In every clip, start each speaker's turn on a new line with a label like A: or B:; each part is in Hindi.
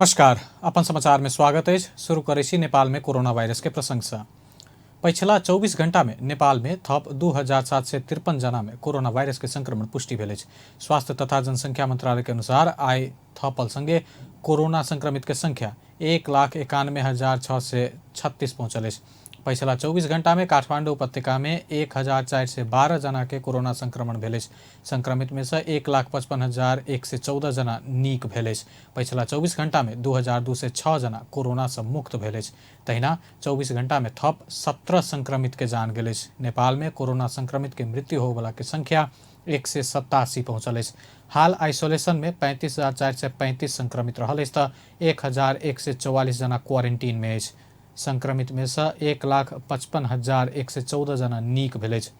A: नमस्कार, अपन समाचार में स्वागत है। शुरू करे छी नेपाल में कोरोना वायरस के प्रसंग से। पिछला 24 घंटा में नेपाल में थप 2753 जना में कोरोना वायरस के संक्रमण पुष्टि भेल अछि। स्वास्थ्य तथा जनसंख्या मंत्रालय के अनुसार आई थपल संगे कोरोना संक्रमित के संख्या 1,91,636 पहुंचल अछि। पिछला 24 घंटा में काठमांडू उपत्यका में 1,412 जना के कोरोना संक्रमण भेल अछि। संक्रमित में से 1,55,114 जना नीक भेल अछि। पिछला 24 घंटा में 2,206 जना कोरोना से मुक्त भेल अछि। तहिना 24 घंटा में थप 17 संक्रमित के जान गेल अछि। नेपाल में कोरोना संक्रमित के मृत्यु होबला के संख्या 187 पहुंचल अछि। हाल आइसोलेशन में 35,435 संक्रमित रहल अछि तऽ 1,144 जना क्वारंटीन में अछि। संक्रमित में से 1,55,114 जना नीक भेल अछि।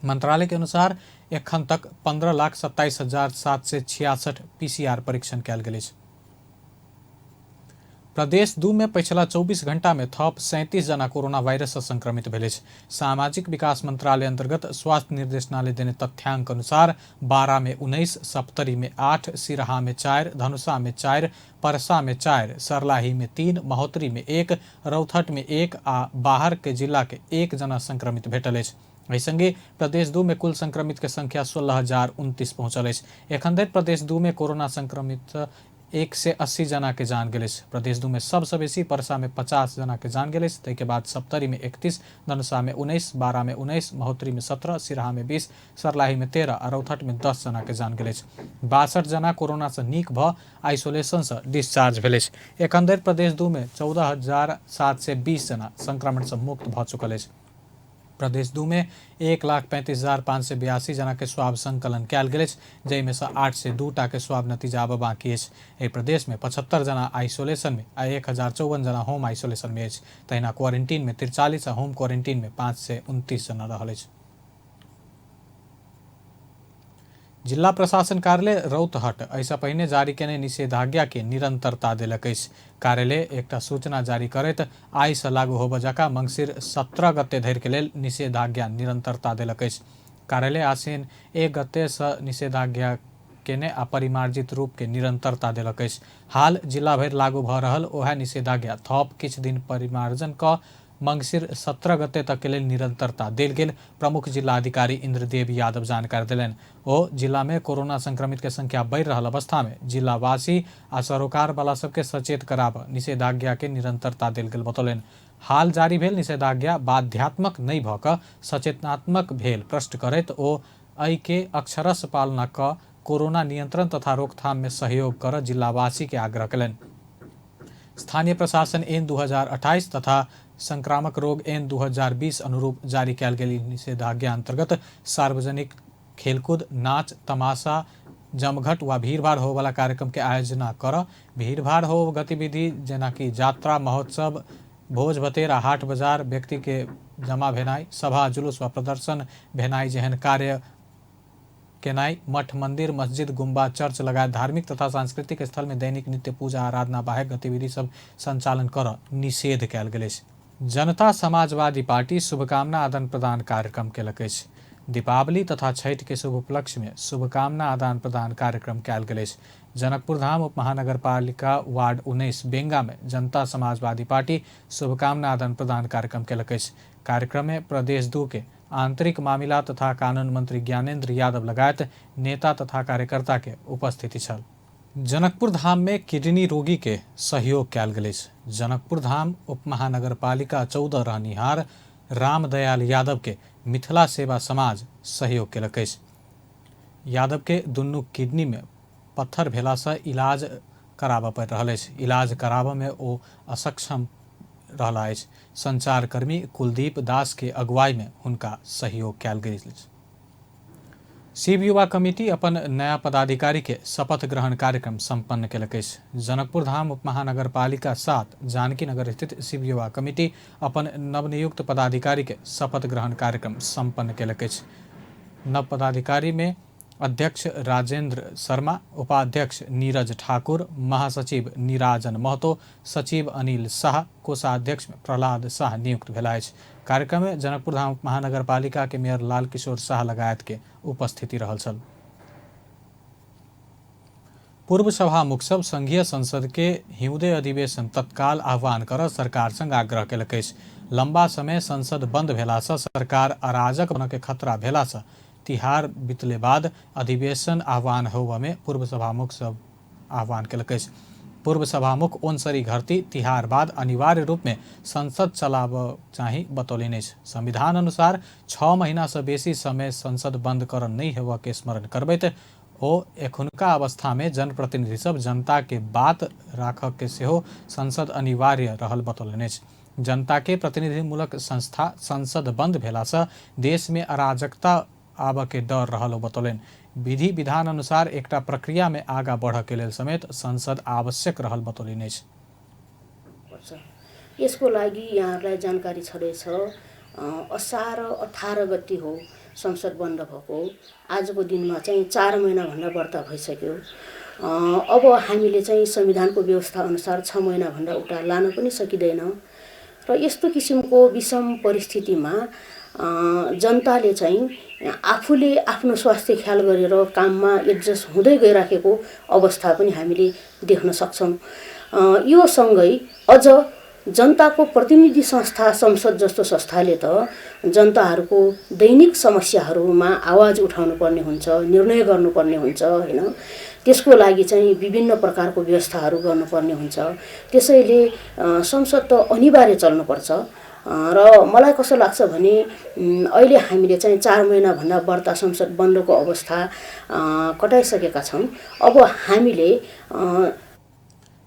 A: मंत्रालय के अनुसार एखन तक 15,27,766 PCR परीक्षण कयल गेल अछि। प्रदेश 2 में पिछला 24 घंटा में थप 37 जना कोरोना वायरस से संक्रमित भेल अछि। सामाजिक विकास मंत्रालय अंतर्गत स्वास्थ्य निर्देशनालय देने तथ्यांक अनुसार 12 में 19, सप्तरी में 8, सिराहा में 4, धनुषा में 4, परसा में 4, सर्लाही में 3, महोत्तरी में 1, रौथट में 1 आ बाहर के जिला के 1 जना संक्रमित भेटल अछि। एहि संगे प्रदेश 2 में कुल संक्रमित के संख्या 16,029 पहुंचल अछि। एखन धरि प्रदेश 2 में कोरोना संक्रमित 180 जना के जान गेल अछि। प्रदेश 2 में सबसे बेसी परसा में 50 जना के जान गेल अछि। ताहिके बाद सप्तरी में 31, धनुषा में 19, बारा में 19, महोत्तरी में 17, सिराहा में 20, सर्लाही में 13 आ रौथट में 10 जना के जान गेल अछि। 62 जना कोरोना से नीक भ आइसोलेशन से डिस्चार्ज भेल अछि। एखन धरि प्रदेश 2 में 14,720 जना संक्रमण से मुक्त भ चुकल अछि। प्रदेश 2 में 1,35,582 जना के स्वाब संकलन कयल गेल अछि, जाहिमे से 8 से 2 टा के स्वाब नतीजा आबऽ बाकी अछि। एहि प्रदेश में 75 जना आइसोलेशन में आ 1,054 जना होम आइसोलेशन में अछि। तहिना क्वारंटीन में 43 आ होम क्वारंटीन में 5 से 29 जना रहल अछि। जिला प्रशासन कार्यालय रौतहट एहिसँ पहिने जारी केने निषेधाज्ञा के निरंतरता देलक अछि। कार्यालय एकटा सूचना जारी करैत आइ से लागू होबऽ जकाँ मंगसिर 17 गते धरि के लेल निषेधाज्ञा निरंतरता देलक अछि। कार्यालय आसीन 1 गते से निषेधाज्ञा केने आ परिमार्जित रूप के निरंतरता देलक अछि। हाल जिला भरि लागू भ रहल ओहे निषेधाज्ञा थप किछु दिन परिमार्जन क मंगसिर 17 गते तक के लेल निरंतरता देल गेल। प्रमुख जिला अधिकारी इंद्रदेव यादव जानकारी देलनि। ओ जिला में कोरोना संक्रमित के संख्या बढ़ि रहल अवस्था में जिलावासी आ सरोकार वाला सबके सचेत कराब निषेधाज्ञा के निरंतरता देल गेल बतौलनि। हाल जारी भेल निषेधाज्ञा बाध्यात्मक नहि भ क सचेतनात्मक भेल प्रश्न करैत ओ एहि के अक्षरश पालना क कोरोना नियंत्रण तथा रोकथाम में सहयोग कर जिलावासी के आग्रह कयलनि। स्थानीय प्रशासन एन 2028 तथा संक्रामक रोग एन 2020 अनुरूप जारी कयल गेल निषेधाज्ञा अंतर्गत सार्वजनिक खेलकूद, नाच, तमाशा, जमघट वा भीड़भाड़ हो वाला कार्यक्रम के आयोजना कर भीड़भाड़ हो गतिविधि जेना कि यात्रा, महोत्सव, भोज भतेर आ हाट बाजार, व्यक्ति के जमा भेनाई, सभा जुलूस वा प्रदर्शन भेनाई जेहन कार्य केनाई, मठ, मंदिर, मस्जिद, गुम्बा, चर्च लगायत धार्मिक तथा सांस्कृतिक स्थल में दैनिक नित्य पूजा आराधना बाह्य गतिविधि सब संचालन कर निषेध कयल गेल अछि। जनता समाजवादी पार्टी शुभकामना आदान प्रदान कार्यक्रम केलक अछि। दीपावली तथा छठ के शुभ उपलक्ष्य में शुभकामना आदान प्रदान कार्यक्रम कयल गेल अछि। जनकपुर धाम उप महानगर पालिका वार्ड 19 बेंगा में जनता समाजवादी पार्टी शुभकामना आदान प्रदान कार्यक्रम केलक अछि। कार्यक्रम में प्रदेश 2 के आंतरिक मामिला तथा कानून मंत्री ज्ञानेंद्र यादव लगायत नेता तथा कार्यकर्ता के उपस्थिति छल। जनकपुर धाम में किडनी रोगी के सहयोग कयल गेल अछि। जनकपुर धाम उप महानगर पालिका 14 रहनिहार रामदयाल यादव के मिथिला सेवा समाज सहयोग केलक अछि। यादव के दुनू किडनी में पत्थर भेला से इलाज कराबऽ पड़ि रहल अछि। इलाज कराबऽ में ओ असक्षम रहला अछि। संचारकर्मी कुलदीप दास के अगुवाई में हुनका सहयोग कयल गेल अछि। शिव युवा कमिटी अपन नया पदाधिकारी के शपथ ग्रहण कार्यक्रम संपन्न केलक अछि। जनकपुर धाम उप महानगर पालिका 7 जानकी नगर स्थित शिव युवा कमिटी अपन नवनियुक्त पदाधिकारी के शपथ ग्रहण कार्यक्रम संपन्न केलक अछि। नव पदाधिकारी में अध्यक्ष राजेंद्र शर्मा, उपाध्यक्ष नीरज ठाकुर, महासचिव निराजन महतो, सचिव अनिल शाह, कोषाध्यक्ष में प्रहलाद शाह नियुक्त भेला अछि। कार्यक्रम में जनकपुर धाम महानगर पालिका के मेयर लाल किशोर शाह लगायत के उपस्थिति रहल छल। पूर्व सभामुख सब संघीय संसद के हिउँदे अधिवेशन तत्काल आह्वान कर सरकार संग आग्रह केलकै। लंबा समय संसद बंद भेला से सरकार अराजक बन के खतरा भेला से तिहार बीतले बाद अधिवेशन आह्वान होबे में पूर्व सभामुख सब आह्वान केलकै। पूर्व सभामुख ओनसरी घरती तिहार बाद अनिवार्य रूप में संसद चलाब चाही बतौलिने। संविधान अनुसार 6 महीना से बेसी समय संसद बंद कर नहीं हेब के स्मरण करबैत ओ एखुनका अवस्था में जनप्रतिनिधि सब जनता के बात राख के सेहो संसद अनिवार्य रहल बतौलने। जनता के प्रतिनिधिमूलक संस्था संसद बंद भेला से देश में अराजकता आब के डर रहल बतौलन। विधि विधान अनुसार एकटा प्रक्रिया में आगा बढ़ के लेल समेत संसद आवश्यक रहल बतौलिने।
B: यसको लागि यहाँलाई जानकारी छँदैछ। असार 18 गते हो संसद बन्द भएको। आजको दिनमा चाहिँ 4 महिनाभन्दा बढ्ता भइसक्यो। अब हामीले चाहिँ संविधानको व्यवस्था अनुसार 6 महिनाभन्दा उता लान पनि सकिँदैन र यस्तो किसिमको विषम परिस्थितिमा जनताले चाहिँ आफूले आफ्नो स्वास्थ्य ख्याल गरेर काममा एडजस्ट हुँदै गइराखेको अवस्था पनि हामीले देख्न सक्छौँ। यो सँगै अझ जनताको प्रतिनिधि संस्था संसद जस्तो संस्थाले त जनताहरूको दैनिक समस्याहरूमा आवाज उठाउनु पर्ने हुन्छ, निर्णय गर्नुपर्ने हुन्छ हैन। त्यसको लागि चाहिँ विभिन्न प्रकारको व्यवस्थाहरू गर्नुपर्ने हुन्छ। त्यसैले संसद त अनिवार्य चल्नुपर्छ र मलाई कस्तो लाग्छ भने अहिले हामीले चाहिँ 4 महिनाभन्दा बढ्ता संसद बन्दको अवस्था कटाइसकेका छौँ। अब हामीले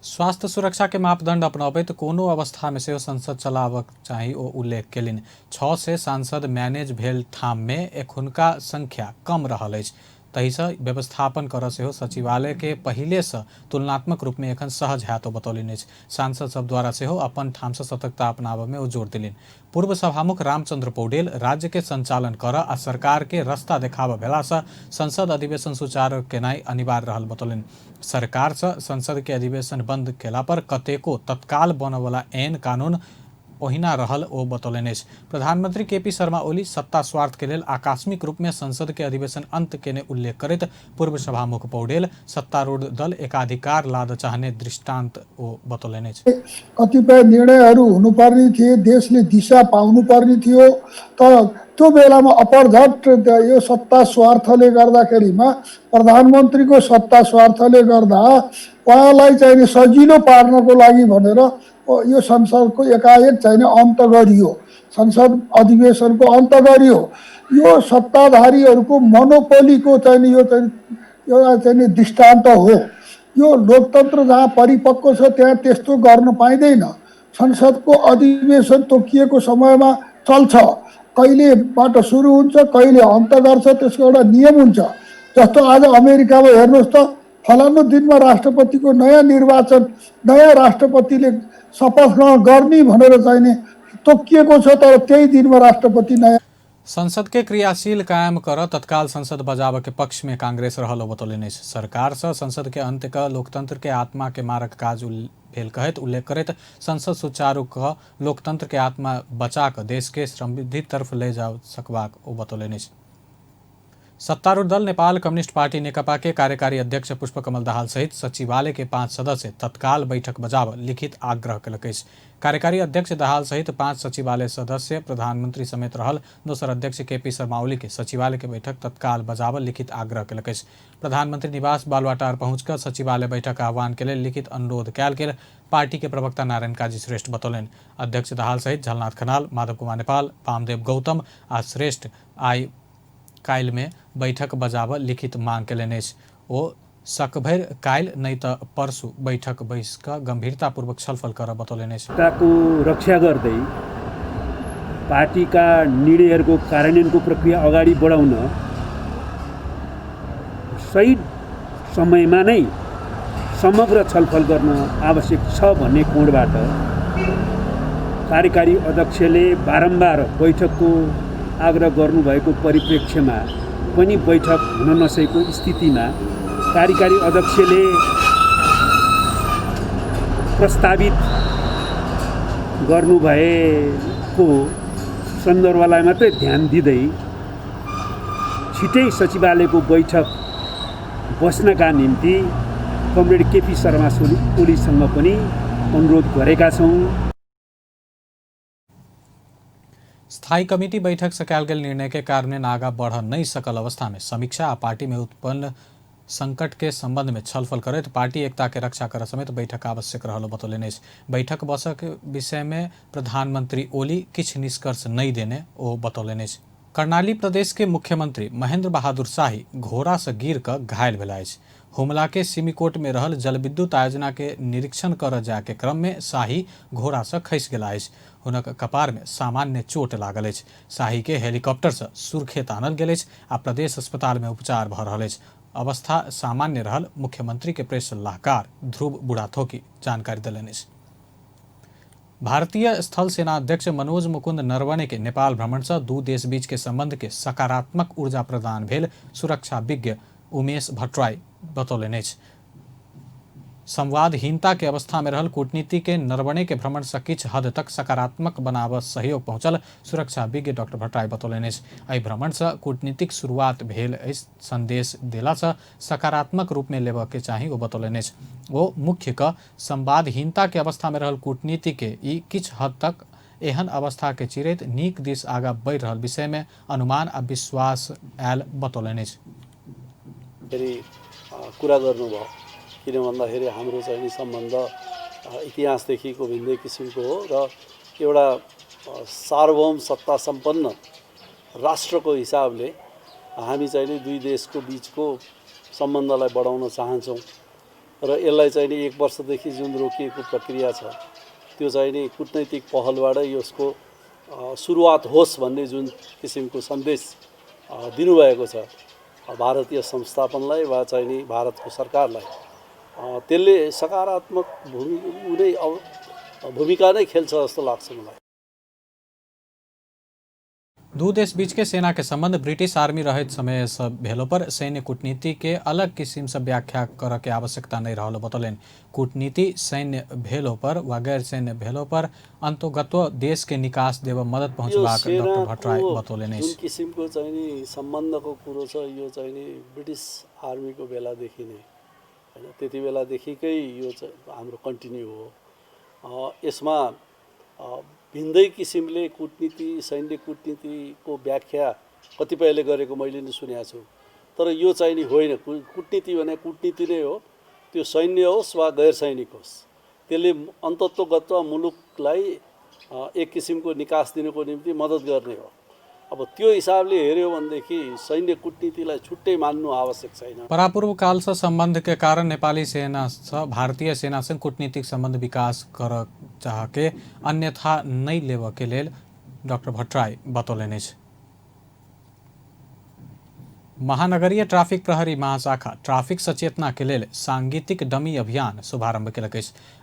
A: स्वास्थ्य सुरक्षा के मापदण्ड अपनाबैत कोनो अवस्था में से संसद चलाबक चाही ओ उल्लेख केलिन। 6 से सांसद मैनेज भेल ठाम में एखुनका संख्या कम रहल अछि। तहिसँ व्यवस्थापन कर सेहो सचिवालय के पहिले से तुलनात्मक रूप में एखन सहज हैत बतौलिन अछि। सांसद सब द्वारा सेहो अपन ठाम से सतर्कता अपनाबे में ओ जोर दिलिन। पूर्व सभामुख रामचंद्र पौडेल राज्य के संचालन कर आ सरकार के रास्ता देखाब भेला से संसद अधिवेशन सुचारू केनाई अनिवार्य रहल बतौलिन। सरकार से संसद के अधिवेशन बंद केला पर कतेको तत्काल बनवाला ऐन कानून ओहिना रहल ओ बतौलने। प्रधानमंत्री केपी शर्मा ओली सत्ता स्वार्थ के लेल आकस्मिक रूप में संसद के अधिवेशन अंत केने उल्लेख करैत पूर्व सभामुख पौडेल सत्तारूढ़ दल एकाधिकार लाद चाहने दृष्टान्त ओ बतौलने।
C: कतिपय निर्णयहरू हुनुपर्ने थिए, देशले दिशा पाउनुपर्ने थियो, तर त्यो बेलामा अपरझट यो सत्ता स्वार्थले गर्दाखेरिमा प्रधानमन्त्रीको सत्ता स्वार्थले गर्दा उहाँलाई चाहिँ सजिलो पार्नको लागि भनेर यो संसदको एकाएक चाहिँ अन्त गरियो, संसद अधिवेशनको अन्त गरियो। यो सत्ताधारीहरूको मोनोपोलीको चाहिँ यो चाहिँ दृष्टान्त हो। यो लोकतन्त्र जहाँ परिपक्व छ त्यहाँ त्यस्तो गर्न पाइँदैन। संसदको अधिवेशन तोकिएको समयमा चल्छ, कहिलेबाट सुरु हुन्छ कहिले अन्त गर्छ, त्यसको एउटा नियम हुन्छ। जस्तो आज अमेरिकामा हेर्नुहोस् त, फलानु दिनमा राष्ट्रपतिको नयाँ निर्वाचन, नयाँ राष्ट्रपतिले शपथ ग्रहण गर्ने भनेर चाहिँ तोकिएको छ, तर त्यही दिनमा राष्ट्रपति नयाँ।
A: संसद के क्रियाशील कायम कर तत्काल संसद बजाव के पक्ष में कांग्रेस रहल बतौलने। सरकार से संसद के अंत्य का लोकतंत्र के आत्मा के मारक काज भेल कहत उल्लेख करैत संसद सुचारू क लोकतंत्र के आत्मा बचा क देश के समृद्धि तरफ ले जा सकबाक ओ बतौलने। सत्तारूढ़ दल नेपाल कम्युनिस्ट पार्टी नेकपा के कार्यकारी अध्यक्ष पुष्पकमल दाहाल सहित सचिवालय के 5 सदस्य तत्काल बैठक बजाव लिखित आग्रह केलकै। कार्यकारी अध्यक्ष दाहाल सहित 5 सचिवालय सदस्य प्रधानमंत्री समेत रहल दोसर अध्यक्ष केपी शर्मा ओली के सचिवालय के बैठक तत्काल बजाव लिखित आग्रह केलकै। प्रधानमंत्री निवास बालुवाटार पहुंचकर सचिवालय बैठक आह्वान के लिए लिखित अनुरोध कैल गेल पार्टी के प्रवक्ता नारायण काजी श्रेष्ठ बतौलन। अध्यक्ष दाहाल सहित झलनाथ खनाल, माधव कुमार नेपाल, वामदेव गौतम आ श्रेष्ठ आई काइल में बैठक बजाव लिखित मांग केलने। ओ सकभर काइल नहीं तो परसु बैठक बैस का गंभीरतापूर्वक छलफल कर बतौलने।
D: को रक्षा गर्दै पार्टीका निर्णयहरूको कार्यान्वयनको प्रक्रिया अगाडि बढाउन सही समयमा नै समग्र छलफल गर्न आवश्यक छ भन्ने कोणबाट कार्यकारी अध्यक्षले बारम्बार बैठकको आग्रह गर्नुभएको परिप्रेक्ष्यमा पनि बैठक हुन नसकेको स्थितिमा कार्यकारी अध्यक्षले प्रस्तावित गर्नुभएको सन्दर्भलाई मात्रै ध्यान दिँदै छिटै सचिवालयको बैठक बस्नका निम्ति कमरेड केपी शर्मा ओलीसँग पनि अनुरोध गरेका छौँ।
A: स्थायी कमिटी बैठक सकाल गेल निर्णय के कार्यान्वयन आगा बढ़ नहीं सकल अवस्था में समीक्षा आ पार्टी में उत्पन्न संकट के संबंध में छलफल करत पार्टी एकता के रक्षा कर समेत बैठक आवश्यक रहल बतौलेने। बैठक बसक विषय में प्रधानमंत्री ओली किछ निष्कर्ष नहीं देने ओ बतौलेने। कर्णाली प्रदेश के मुख्यमंत्री महेंद्र बहादुर शाही घोड़ा से गिर कर घायल भेलाइ। हुमला के सिमीकोट में रहल जलविद्युत आयोजना के निरीक्षण कर जाके क्रम में शाही घोड़ा से खसि गेलाइ। हुनक कपार में सामान्य चोट लागल अछि। शाही के हेलीकॉप्टर से सुर्खेत आनल गेल आ प्रदेश अस्पताल में उपचार भ रहल अछि। अवस्था सामान्य रहल मुख्यमंत्री के प्रेस सलाहकार ध्रुव बुढ़ाथोकी जानकारी देलनि। भारतीय स्थल सेना अध्यक्ष मनोज मुकुंद नरवणे के नेपाल भ्रमण से दू देश बीच के संबंध के सकारात्मक ऊर्जा प्रदान भेल सुरक्षा विज्ञ उमेश भट्टराई बतौलेने। संवादहीनता के अवस्था में रहल कूटनीति के नरवणे के भ्रमण से किछ हद तक सकारात्मक बनाव सहयोग पहुंचल सुरक्षा विज्ञ डॉक्टर भट्टराई बतौलेने। एहि भ्रमण से कूटनीतिक शुरुआत भेल संदेश देला से सकारात्मक रूप में लेबऽ के चाही ओ बतौलेने। वो मुख्य क संवादहीनता के अवस्था में रहल कूटनीति के ई किछ हद तक एहन अवस्था के चिरैत नीक दिस आगा बढ़ि रहल विषय में अनुमान आ विश्वास आयल बतौलेने।
E: कुरा गर्नुभयो किन भन्दाखेरि हाम्रो चाहिँ सम्बन्ध इतिहासदेखिको भिन्दै किसिमको हो र एउटा सार्वभौम सत्ता सम्पन्न राष्ट्रको हिसाबले हामी चाहिँ दुई देशको बीचको सम्बन्धलाई बढाउन चाहन्छौँ र यसलाई चाहिँ 1 वर्षदेखि जुन रोकिएको प्रक्रिया छ त्यो चाहिँ कूटनैतिक पहलबाट यसको सुरुवात होस् भन्ने जुन किसिमको सन्देश दिनुभएको छ भारतीय संस्थापनलाई वा चाहिँ भारतको सरकारलाई त्यसले सकारात्मक भूमिका नै खेल्छ जस्तो लाग्छ मलाई।
A: दू देश बीच के सेना के संबंध ब्रिटिश आर्मी रहित समय से भेलो पर सैन्य कूटनीति के अलग किस्म से व्याख्या कर के आवश्यकता नहीं रहल बतौलेन। कूटनीति सैन्य भेलो पर वा गैर सैन्य भेलो पर अंतोगत्व देश के निकास देव मदद पहुंचबाक डॉक्टर भट्टराई बतौलेन।
E: जुन किसिमको चाहिँ सम्बन्धको कुरो छ यो चाहिँ ब्रिटिश आर्मीको बेलादेखि नै हैन त्यति बेलादेखिकै यो हाम्रो कन्टिन्यू हो। यसमा भिन्दै किसिमले कूटनीति सैन्य कूटनीतिको व्याख्या कतिपयले गरेको मैले नि सुनेको छु तर यो चाहिँ नि होइन। कूटनीति भने कूटनीति नै हो त्यो सैन्य होस् वा गैर सैनिक होस् त्यसले अन्तत्वगत मुलुकलाई एक किसिमको निकास दिनको निम्ति मद्दत गर्ने हो। अब त्यो हिसाबले हेर्यो भनेदेखि सैन्य कूटनीतिलाई छुट्टै मान्नु आवश्यक छैन।
A: परापूर्व काल से संबंध के कारण नेपाली सेना से भारतीय सेना से कूटनीतिक संबंध विकास कर चाहके अन्यथा नहीं लेव के लेल डॉक्टर भट्टराई बतौलेने। महानगरीय ट्राफिक प्रहरी महाशाखा ट्राफिक सचेतना के लेल सांगीतिक डमी अभियान शुभारंभ केलक।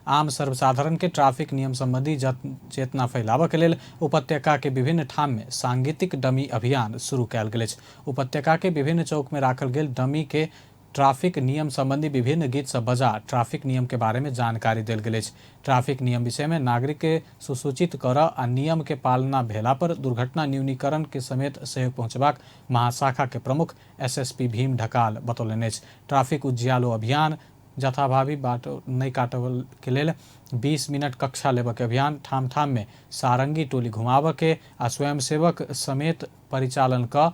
A: आम सर्वसाधारण के ट्राफिक नियम संबंधी चेतना फैलाव के लेल उपत्यका के विभिन्न ठाम में सांगीतिक डमी अभियान शुरू कयल गेल। उपत्यका के विभिन्न चौक में राखल गेल डमी के ट्राफिक नियम संबंधी विभिन्न गीत सब बजा ट्राफिक नियम के बारे में जानकारी देल गेल। ट्राफिक नियम विषय में नागरिक के सुसूचित कर आ नियम के पालना भेला पर दुर्घटना न्यूनीकरण के समेत सहयोग पहुंचबाक महाशाखा के प्रमुख एसएसपी भीम ढकाल बतौलेने। ट्राफिक उज्यालो अभियान जथाभावी बाटो नहीं काटल के लेल 20 मिनट कक्षा लेब के अभियान ठाम ठाम में सारंगी टोली घुमाव के आ स्वयंसेवक समेत परिचालन का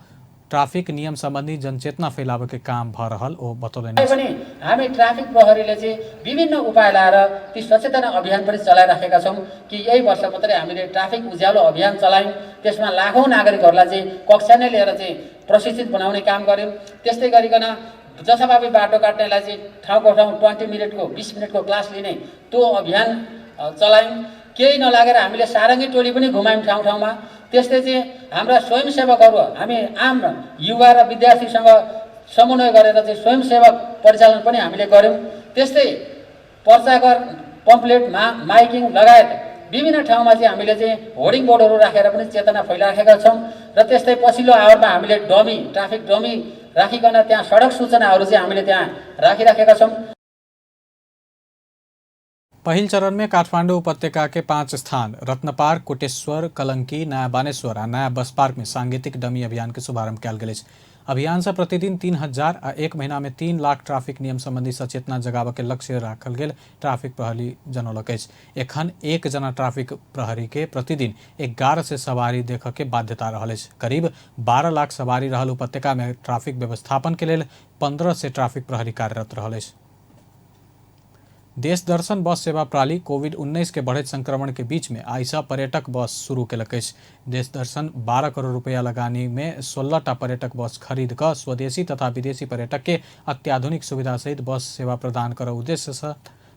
A: ट्राफिक नियम संबंधी जनचेतना फैलाव के काम भ रहल ओ बतौलेन।
F: हामी ट्राफिक प्रहरीले चाहिँ विभिन्न उपाय लाएर ती सचेतना अभियान पनि चलाइराखेका छौं कि यही वर्ष मात्रै हामीले ट्राफिक उज्यालो अभियान चलायौं। त्यसमा लाखौं नागरिकहरूलाई चाहिँ कक्षा नै लिएर चाहिँ प्रशिक्षित बनाउने काम गर्यौं। त्यस्तै गरिकन जथाभावी बाटो काट्नेलाई चाहिँ ठाउँको ठाउँ 20 मिनेटको 20 मिनेटको क्लास लिने त्यो अभियान चलायौं। केही नलागेर हामीले सारंगी टोली पनि घुमायौं ठाउँ ठाउँमा। त्यस्तै चाहिँ हाम्रा स्वयंसेवकहरू हामी आम युवा र विद्यार्थीसँग समन्वय गरेर चाहिँ स्वयंसेवक परिचालन पनि हामीले गर्यौं। त्यस्तै पर्चाकर पम्पलेट माइकिङ लगायत विभिन्न ठाउँमा चाहिँ हामीले चाहिँ होर्डिङ बोर्डहरू राखेर पनि चेतना फैलाइराखेका छौं। र त्यस्तै पछिल्लो आवरमा हामीले डमी ट्राफिक डमी राखिकन त्यहाँ सडक सूचनाहरू चाहिँ हामीले त्यहाँ राखिराखेका छौं।
A: पहिल चरण में काठमाडौँ उपत्यका के 5 स्थान रत्नपार्क, कोटेश्वर, कलंकी, नया बानेश्वर और नया बस पार्क में सांगीतिक डमी अभियान के शुभारंभ कयल गेल। अभियान से प्रतिदिन 3000 आ एक महीना में 3 लाख ट्रैफिक नियम संबंधी सचेतना जगाबे के लक्ष्य राखल गेल ट्रैफिक प्रहरी जनौलक अछि। एखन एक जना ट्रैफिक प्रहरी के प्रतिदिन 11 से सवारी देख के बाध्यता रहल अछि। करीब 12 लाख सवारी रहल उपत्यका में ट्रैफिक व्यवस्थापन के लेल 15 से ट्रैफिक प्रहरी कार्यरत रहल अछि। देश दर्शन बस सेवा प्रणाली कोविड-19 के बढ़त संक्रमण के बीच में आइसा पर्यटक बस शुरू केलक अछि। देश दर्शन 12 करोड़ रुपया लगानी में 16टा पर्यटक बस खरीद कर स्वदेशी तथा विदेशी पर्यटक के अत्याधुनिक सुविधा सहित बस सेवा प्रदान कर उद्देश्य से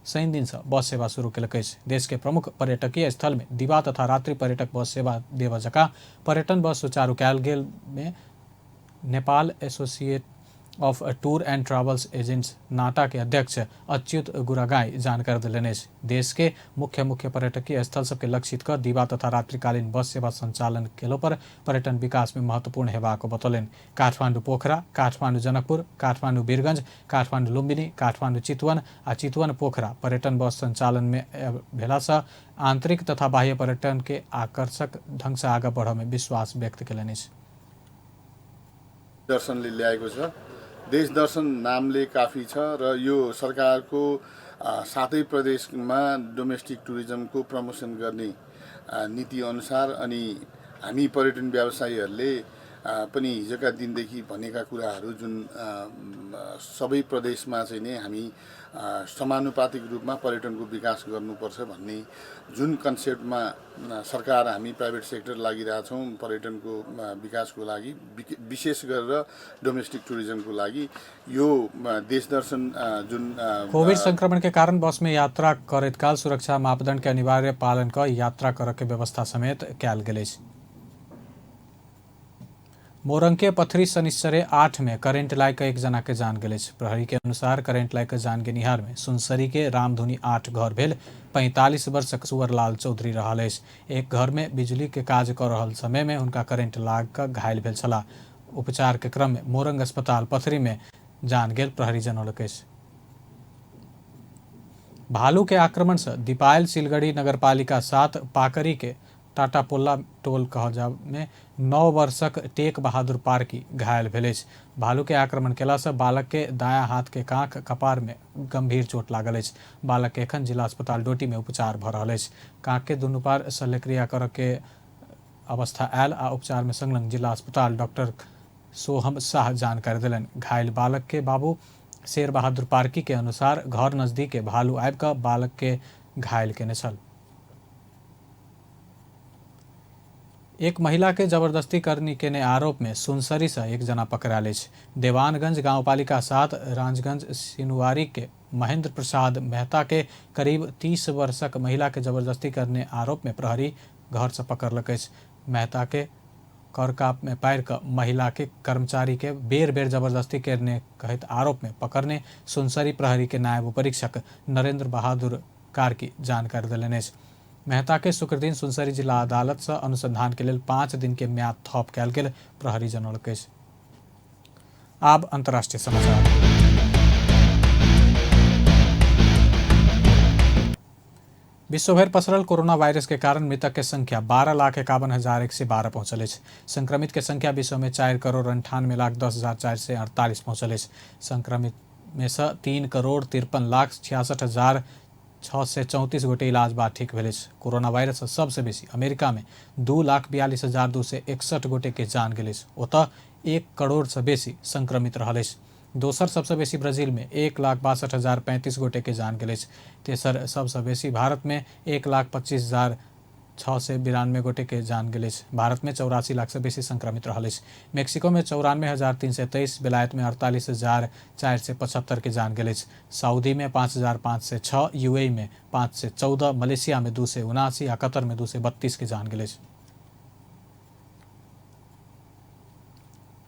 A: शनि दिन से बस सेवा शुरू केलक अछि। देश के प्रमुख पर्यटकीय स्थल में दिवा तथा रात्रि पर्यटक बस सेवा देव जका पर्यटन बस सुचारू कयल गेल में Nepal associate of tour and travels agents NATA के अध्यक्ष अच्युत गुरागाई जानकारी दिलनि अछि। देश के मुख्य पर्यटकीय स्थल सबके लक्षित कर दिवा तथा रात्रिकालीन बस सेवा संचालन केलो पर पर्यटन विकास में महत्वपूर्ण हेबाक बतौलनि। काठमांडू पोखरा, काठमांडू जनकपुर, काठमांडू वीरगंज, काठमांडू लुम्बिनी, काठमांडू चितवन आ चितवन पोखरा पर्यटन बस संचालन में भेला से आंतरिक तथा बाह्य पर्यटन के आकर्षक ढंग से आगे बढ़े में विश्वास व्यक्त केलनि अछि।
G: दर्शनले ल्याएको छ। देश दर्शन नामले काफी छ र यो सरकारको 7 प्रदेशमा डोमेस्टिक टुरिज्मको प्रमोसन गर्ने नीति अनुसार अनि हामी पर्यटन व्यवसायीहरूले पनि हिजोका दिनदेखि भनेका कुराहरू जुन सबै प्रदेशमा चाहिँ नै हामी समानुपातिक रूपमा पर्यटनको विकास गर्नुपर्छ भन्ने जुन कन्सेप्टमा सरकार हामी प्राइभेट सेक्टर लागिरहेछौँ पर्यटनको विकासको लागि विशेष गरेर डोमेस्टिक टुरिज्मको लागि यो देश दर्शन जुन
A: कोविड संक्रमण के कारण बस में यात्रा करैत काल सुरक्षा मापदंड के अनिवार्य पालन कर यात्रा करे के व्यवस्था समेत कयल गेल अछि। मोरंग के पथरी शनिश्चरे 8 में करेंट लायक एक जना के जान गेल अछि। प्रहरी के अनुसार करेंट लायक जान गेनिहार में सुनसरी के रामधुनी 8 घर भेल 45 वर्षक सुवरलाल चौधरी रहल अछि। एक घर में बिजली के काज कर रहल समय में उनका करेंट लाग कर घायल भेल छला। उपचार के क्रम में मोरंग अस्पताल पथरी में जान गेल प्रहरी जनौलक अछि। भालू के आक्रमण से दीपायल सिलगढ़ी नगरपालिका 7 पाकरी के टाटा पोल्ला टोल कहजा में 9 वर्षक टेक बहादुर पार्की घायल भेल अछि। भालू के आक्रमण केला से बालक के दायां हाथ के कांख कपार में गंभीर चोट लागल अछि। बालक के एखन जिला अस्पताल डोटी में उपचार भ रहल अछि। कांख के दुनू पार शल्यक्रिया करऽ के अवस्था आयल आ उपचार में संलग्न जिला अस्पताल डॉक्टर सोहम शाह जानकारी दिलनि। घायल बालक के बाबू शेर बहादुर पार्की के अनुसार घर नजदीक के भालू आबि कऽ बालक के घायल केने छल। एक महिला के जबरदस्ती करनी केने आरोप में सुनसरी से एक जना पकड़ायल अछि। देवानगंज गांवपालिका 7 राजगंज सिनुवारी के महेंद्र प्रसाद मेहता के करीब 30 वर्षक महिला के जबरदस्ती करने आरोप में प्रहरी घर से पकड़लक अछि। मेहता के करकाप में पार कर महिला के कर्मचारी के बेर बेर जबरदस्ती करने कहित आरोप में पकड़ने सुनसरी प्रहरी के नायब उपरीक्षक नरेंद्र बहादुर कार्की जानकारी दिलनि अछि। मेहता के शुक्र दिन सुनसरी जिला अदालत से अनुसंधान के लिए 5 दिन के म्याद थप कयल गेल प्रहरी जनौलक अछि। आब अंतर्राष्ट्रीय समाचार। विश्वभर पसरल कोरोना वायरस के कारण मृतक के संख्या 12,51,112 पहुंचल अछि। संक्रमित के संख्या विश्व में 4,98,10,448 पहुंचल अछि। संक्रमित में से 3,53,66,634 गोटे इलाज बाद ठीक भेल अछि। कोरोना वायरस सबसे बेसी अमेरिका में 2,42,261 गोटे के जान गेल अछि। ओतऽ 1 करोड़ से बेसी संक्रमित रहल अछि। दोसर सबसे बेसी ब्राजील में 1,62,035 गोटे के जान गेल अछि। तेसर सबसे बेसी भारत में 1,25,692 गोटे के जान गेल अछि। भारत में 84 लाख से बेसी संक्रमित रहल अछि। मेक्सिको में 94,323, बेलायत में 48,475 के जान गेल अछि। सऊदी में 5,506, यूएई में 514, मलेशिया में 279 आ कतर में 232 के जान गेल अछि।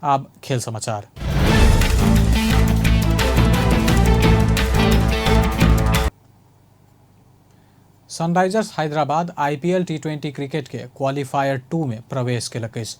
A: आब खेल समाचार। सनराइजर्स हैदराबाद आईपीएल टी20 क्रिकेट के क्वालिफायर 2 में प्रवेश केलक अछि।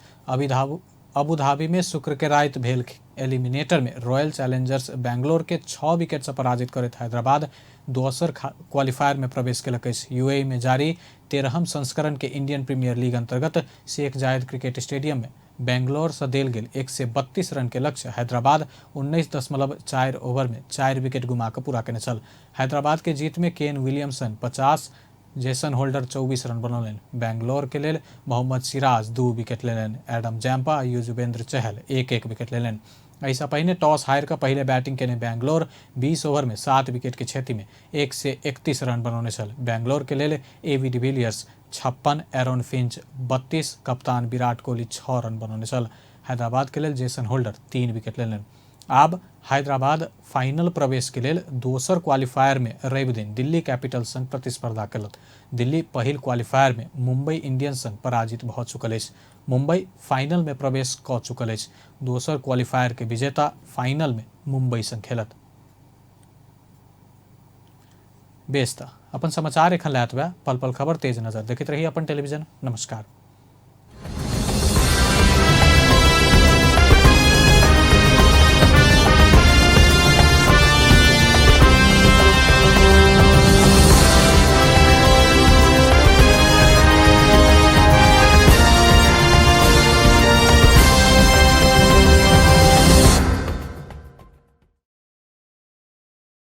A: अबू धाबी में शुक्र के रात भेल एलिमिनेटर में रॉयल चैलेंजर्स बैंगलोर के 6 विकेट से पराजित करैत हैदराबाद दोसर क्वालिफायर में प्रवेश केलक अछि। यूएई में जारी 13हम संस्करण के इंडियन प्रीमियर लीग अंतर्गत शेख जायद क्रिकेट स्टेडियम में बेंगलोर से देल गेल 132 रन के लक्ष्य हैदराबाद 19.4 ओवर में 4 विकेट गुमाकर पूरा केने छल। हैदराबाद के जीत में Kane Williamson 50, Jason holder 24 run बनौलनि। बेंगलोर के लेल मोहम्मद सिराज 2 विकेट लेलनि। एडम जैम्पा आ युजवेंद्र चहल 1-1 विकेट लेलनि। ऐसा पहले टॉस हार कर पहले बैटिंग केने बेंगलोर 20 ओवर में 7 विकेट की क्षति में 131 रन बनौने छल। बेंगलोर के लेल एवी डिविलियर्स 56, एरोन फिंच 32, कप्तान विराट कोहली 6 रन बनौने छल। हैदराबाद के लेल जेसन होल्डर 3 विकेट लेलनि। आब हैदराबाद फाइनल प्रवेश के लेल दोसर क्वालिफायर में रवि दिन दिल्ली कैपिटल संग प्रतिस्पर्धा कलत। दिल्ली पहिल क्वालिफायर में मुंबई इंडियंस संग पराजित भ चुकल अछि। मुंबई फाइनल में प्रवेश क चुकल अछि। दोसर क्वालिफायर के विजेता फाइनल में मुंबई संग खेलत। बेस्ता अपन समाचार एखन लायत बा। पल पल खबर तेज नजर देखित रही अपन टेलीविजन। नमस्कार।